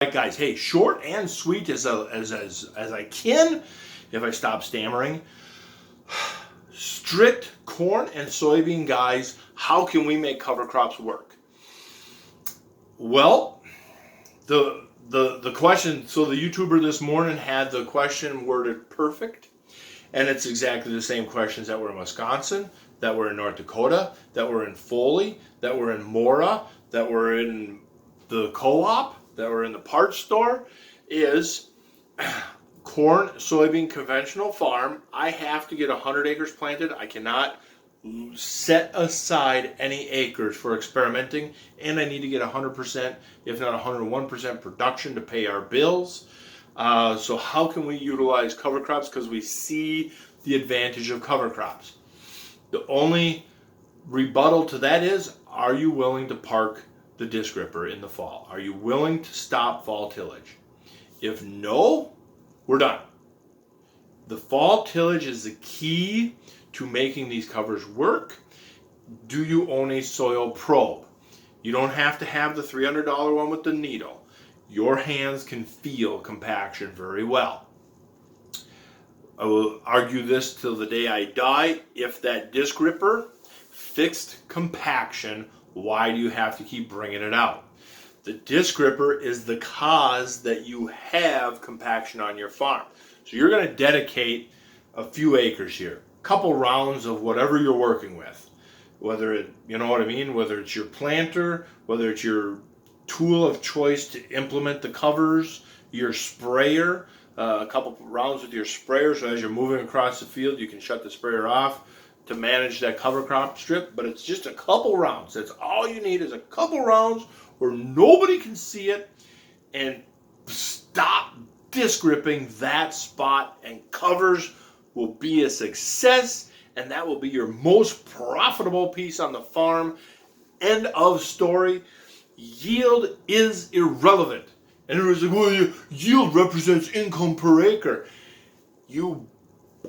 Right, guys, hey, short and sweet as I can, if I stop stammering. Strict corn and soybean guys, how can we make cover crops work? Well, the question, so the YouTuber this morning had the question worded perfect, and it's exactly the same questions that were in Wisconsin, that were in North Dakota, that were in Foley, that were in Mora, that were in the co-op, that were in the parts store, is corn, soybean, conventional farm. I have to get 100 acres planted. I cannot set aside any acres for experimenting, and I need to get 100%, if not 101% production to pay our bills. So how can we utilize cover crops? Because we see the advantage of cover crops. The only rebuttal to that is, are you willing to park the disc gripper in the fall? Are you willing to stop fall tillage? If no, we're done. The fall tillage is the key to making these covers work. Do you own a soil probe? You don't have to have the $300 one with the needle. Your hands can feel compaction very well. I will argue this till the day I die. If that disc gripper fixed compaction, why do you have to keep bringing it out? The disc gripper is the cause that you have compaction on your farm. So you're going to dedicate a few acres here, a couple rounds of whatever you're working with. Whether it, you know what I mean, whether it's your planter, whether it's your tool of choice to implement the covers, your sprayer, a couple rounds with your sprayer, so as you're moving across the field, you can shut the sprayer off to manage that cover crop strip. But it's just a couple rounds. That's all you need, is a couple rounds where nobody can see it, and stop disc gripping that spot, and covers will be a success, and that will be your most profitable piece on the farm. End of story. Yield is irrelevant. And everyone's like, well, yield represents income per acre.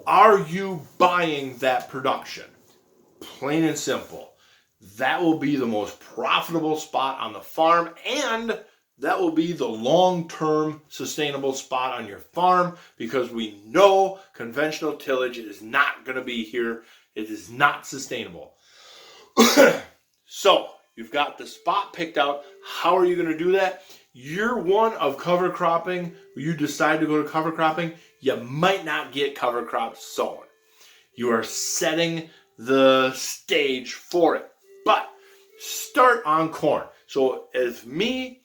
Are you buying that production? Plain and simple. That will be the most profitable spot on the farm, and that will be the long-term sustainable spot on your farm, because we know conventional tillage is not going to be here. It is not sustainable. So you've got the spot picked out. How are you going to do that? Year one of cover cropping, you decide to go to cover cropping, you might not get cover crops sown. You are setting the stage for it. But start on corn. So as me,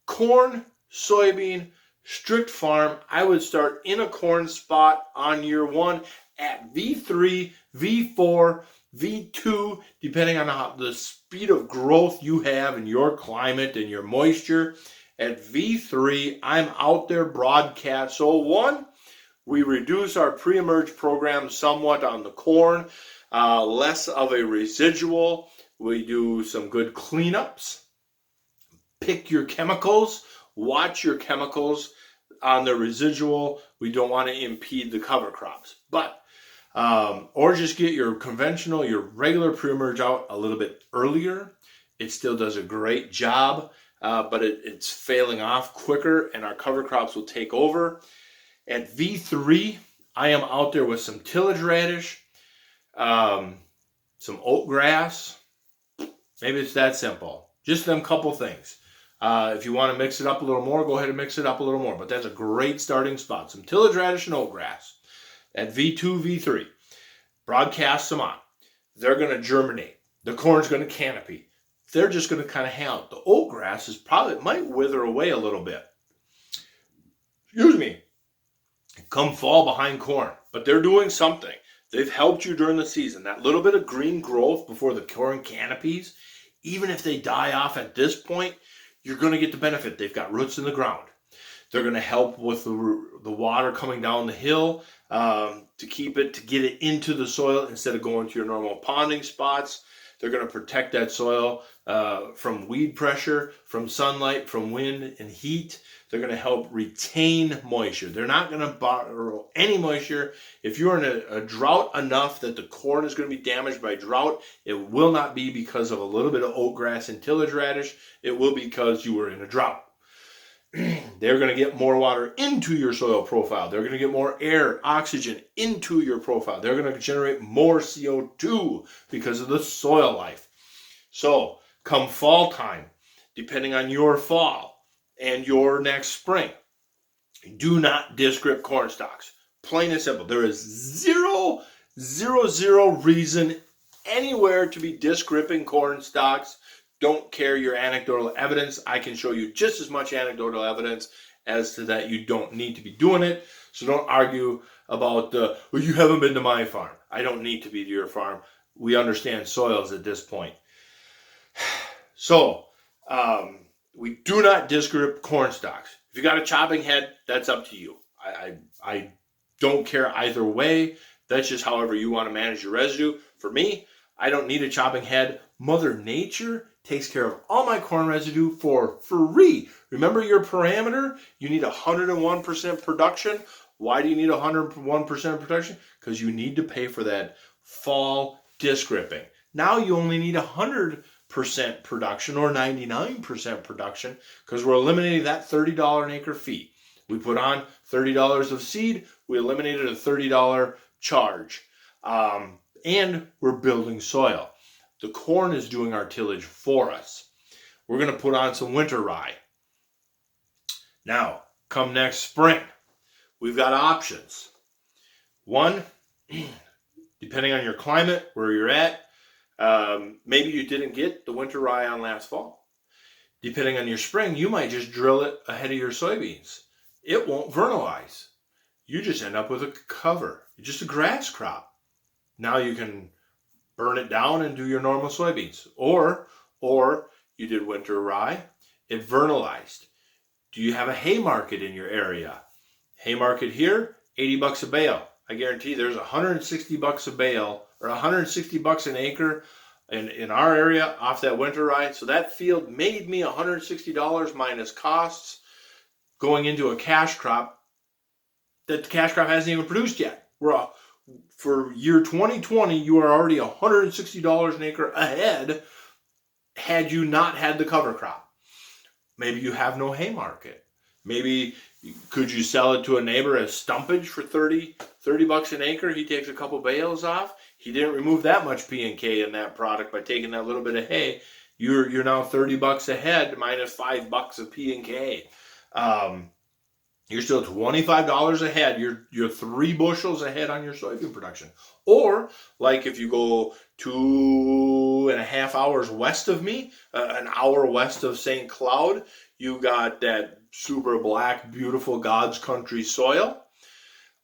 corn, soybean, strict farm, I would start in a corn spot on year one at V3, V4, V2, depending on the speed of growth you have in your climate and your moisture. At V3, I'm out there broadcast. So one, we reduce our pre-emerge program somewhat on the corn, less of a residual. We do some good cleanups. Pick your chemicals. Watch your chemicals on the residual. We don't want to impede the cover crops. But or just get your conventional, your regular pre-emerge out a little bit earlier. It still does a great job, but it's failing off quicker, and our cover crops will take over. At V3, I am out there with some tillage radish, some oat grass. Maybe it's that simple. Just them couple things. If you want to mix it up a little more, go ahead and mix it up a little more. But that's a great starting spot. Some tillage radish and oat grass. At V2, V3, broadcast them on. They're going to germinate. The corn's going to canopy. They're just going to kind of hang out. The oat grass might wither away a little bit. Excuse me. Come fall behind corn. But they're doing something. They've helped you during the season. That little bit of green growth before the corn canopies, even if they die off at this point, you're going to get the benefit. They've got roots in the ground. They're going to help with the water coming down the hill to get it into the soil instead of going to your normal ponding spots. They're going to protect that soil from weed pressure, from sunlight, from wind and heat. They're going to help retain moisture. They're not going to borrow any moisture. If you're in a drought enough that the corn is going to be damaged by drought, it will not be because of a little bit of oat grass and tillage radish. It will be because you were in a drought. they're going to get more water into your soil profile. They're going to get more air, oxygen into your profile. They're going to generate more CO2 because of the soil life. So come fall time, depending on your fall and your next spring, do not disc-grip corn stalks. Plain and simple. There is zero reason anywhere to be disc-gripping corn stalks. Don't care your anecdotal evidence. I can show you just as much anecdotal evidence as to that you don't need to be doing it. So don't argue about, well, you haven't been to my farm. I don't need to be to your farm. We understand soils at this point. So, we do not disc-grip corn stalks. If you got a chopping head, that's up to you. I don't care either way. That's just however you want to manage your residue. For me, I don't need a chopping head. Mother Nature takes care of all my corn residue for free. Remember your parameter? You need 101% production. Why do you need 101% production? Because you need to pay for that fall disc-gripping. Now you only need 100% production or 99% production because we're eliminating that $30 an acre fee. We put on $30 of seed, we eliminated a $30 charge, and we're building soil. The corn is doing our tillage for us. We're going to put on some winter rye. Now, come next spring, we've got options. One, depending on your climate, where you're at, maybe you didn't get the winter rye on last fall. Depending on your spring, you might just drill it ahead of your soybeans. It won't vernalize. You just end up with a cover, just a grass crop. Now you can burn it down and do your normal soybeans. Or you did winter rye, it vernalized. Do you have a hay market in your area? Hay market here, $80 a bale. I guarantee there's $160 a bale or $160 an acre in our area off that winter rye. So that field made me $160 minus costs going into a cash crop that the cash crop hasn't even produced yet. For year 2020, you are already $160 an acre ahead had you not had the cover crop. Maybe you have no hay market. Maybe could you sell it to a neighbor as stumpage for $30 an acre? He takes a couple bales off. He didn't remove that much P and K in that product by taking that little bit of hay. You're now $30 ahead minus $5 of P and K. You're still $25 ahead. You're 3 bushels ahead on your soybean production. Or like if you go 2.5 hours west of me, an hour west of St. Cloud, you got that super black, beautiful God's country soil.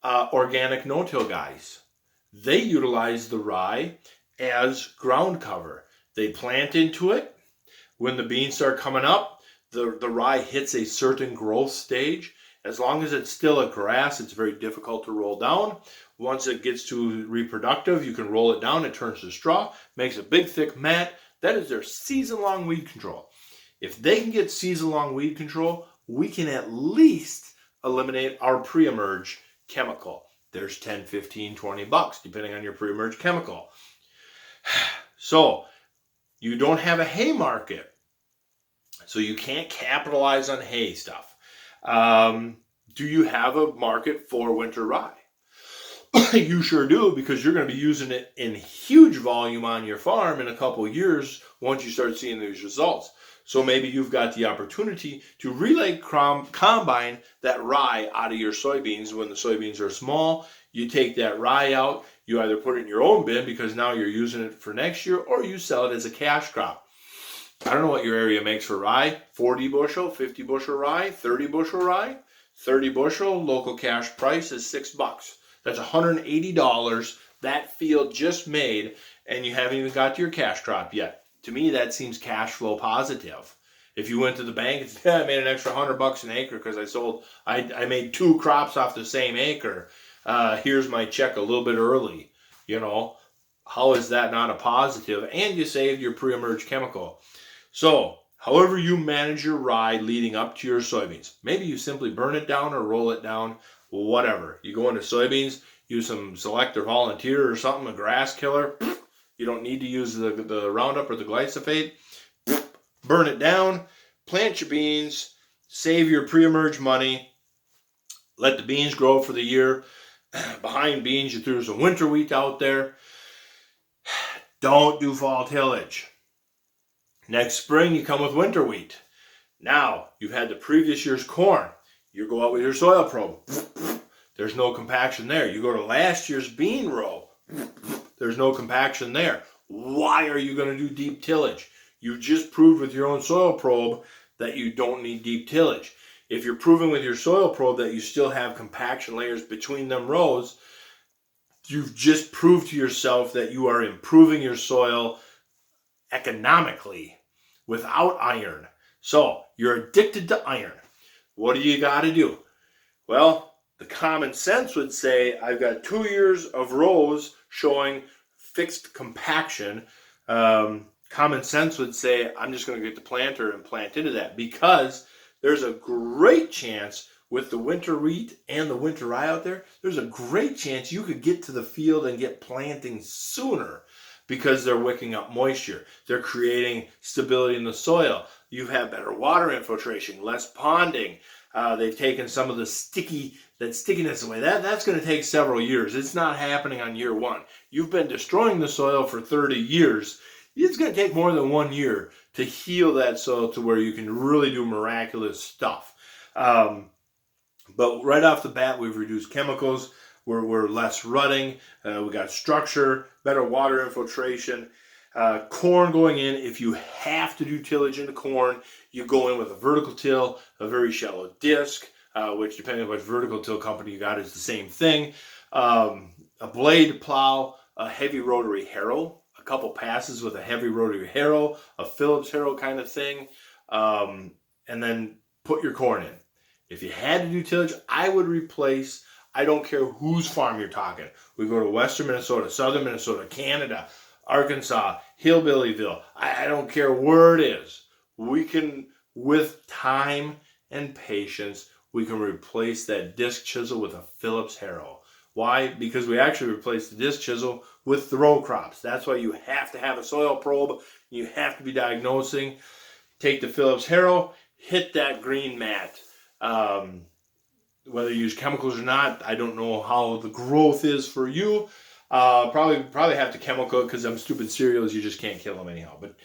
Organic no-till guys. They utilize the rye as ground cover. They plant into it. When the beans start coming up, the rye hits a certain growth stage. As long as it's still a grass, it's very difficult to roll down. Once it gets to reproductive, you can roll it down. It turns to straw, makes a big, thick mat. That is their season-long weed control. If they can get season-long weed control, we can at least eliminate our pre-emerge chemical. There's $10, $15, $20, depending on your pre-emerge chemical. So, you don't have a hay market. So you can't capitalize on hay stuff. Do you have a market for winter rye? You sure do, because you're going to be using it in huge volume on your farm in a couple of years once you start seeing these results. So maybe you've got the opportunity to relay combine that rye out of your soybeans when the soybeans are small. You take that rye out, you either put it in your own bin because now you're using it for next year, or you sell it as a cash crop. I don't know what your area makes for rye. 40 bushel, 50 bushel rye, 30 bushel rye. 30 bushel, local cash price is $6. That's $180 that field just made, and you haven't even got to your cash crop yet. To me, that seems cash flow positive. If you went to the bank and said, I made an extra $100 an acre because I made 2 crops off the same acre. Here's my check a little bit early. You know, how is that not a positive? And you saved your pre-emerge chemical. So, however you manage your rye leading up to your soybeans. Maybe you simply burn it down or roll it down, whatever. You go into soybeans, use some Select or Volunteer or something, a grass killer. You don't need to use the Roundup or the glyphosate. Burn it down, plant your beans, save your pre-emerge money, let the beans grow for the year. Behind beans, you threw some winter wheat out there. Don't do fall tillage. Next spring, you come with winter wheat. Now, you've had the previous year's corn. You go out with your soil probe. There's no compaction there. You go to last year's bean row. There's no compaction there. Why are you going to do deep tillage? You just proved with your own soil probe that you don't need deep tillage. If you're proving with your soil probe that you still have compaction layers between them rows, you've just proved to yourself that you are improving your soil economically without iron. So you're addicted to iron. What do you got to do? Well, the common sense would say I've got 2 years of rows showing fixed compaction. Common sense would say I'm just going to get the planter and plant into that, because there's a great chance with the winter wheat and the winter rye out there, there's a great chance you could get to the field and get planting sooner, because they're wicking up moisture. They're creating stability in the soil. You have better water infiltration, less ponding. They've taken some of the stickiness away. That's going to take several years. It's not happening on year one. You've been destroying the soil for 30 years. It's going to take more than 1 year to heal that soil to where you can really do miraculous stuff. But right off the bat, we've reduced chemicals. We're less rutting. We got structure, better water infiltration. Corn going in, if you have to do tillage into corn, you go in with a vertical till, a very shallow disc, which depending on which vertical till company you got is the same thing. A blade plow, a heavy rotary harrow, a couple passes with a heavy rotary harrow, a Phillips harrow kind of thing, and then put your corn in. If you had to do tillage, I would replace, I don't care whose farm you're talking. We go to western Minnesota, southern Minnesota, Canada, Arkansas, Hillbillyville. I don't care where it is. We can, with time and patience, we can replace that disc chisel with a Phillips harrow. Why? Because we actually replace the disc chisel with the row crops. That's why you have to have a soil probe. You have to be diagnosing. Take the Phillips harrow, hit that green mat. Whether you use chemicals or not, I don't know how the growth is for you. Probably have to chemical it, because them stupid cereals, you just can't kill them anyhow. But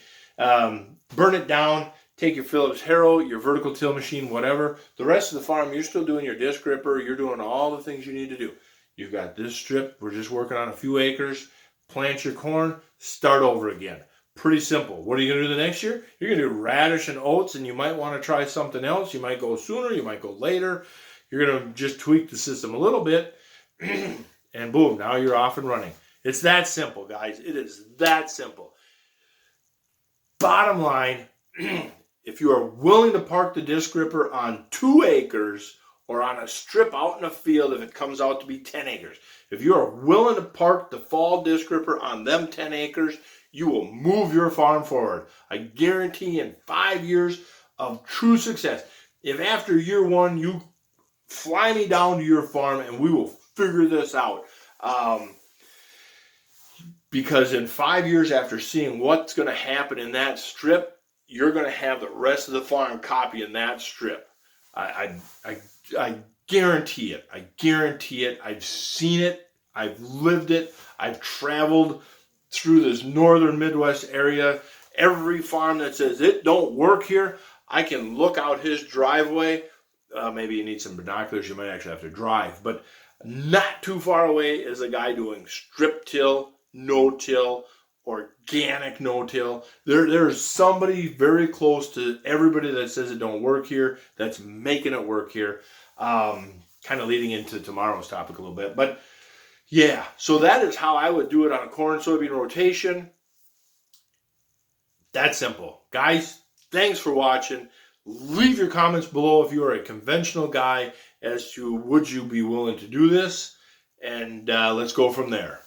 burn it down. Take your Phillips harrow, your vertical till machine, whatever. The rest of the farm, you're still doing your disc gripper. You're doing all the things you need to do. You've got this strip. We're just working on a few acres. Plant your corn. Start over again. Pretty simple. What are you going to do the next year? You're going to do radish and oats, and you might want to try something else. You might go sooner. You might go later. You're going to just tweak the system a little bit, and boom, now you're off and running. It's that simple, guys. It is that simple. Bottom line, if you are willing to park the disc gripper on 2 acres or on a strip out in a field, if it comes out to be 10 acres, if you are willing to park the fall disc gripper on them 10 acres, you will move your farm forward. I guarantee in 5 years of true success. If after year 1 you fly me down to your farm and we will figure this out. Because in 5 years after seeing what's going to happen in that strip, you're going to have the rest of the farm copying that strip. I guarantee it. I guarantee it. I've seen it. I've lived it. I've traveled through this northern Midwest area. Every farm that says it don't work here, I can look out his driveway. Maybe you need some binoculars. You might actually have to drive. But not too far away is a guy doing strip till, no-till, organic no-till. There's somebody very close to everybody that says it don't work here that's making it work here. Kind of leading into tomorrow's topic a little bit. But yeah, so that is how I would do it on a corn soybean rotation. That's simple. Guys, thanks for watching. Leave your comments below if you are a conventional guy as to would you be willing to do this, and let's go from there.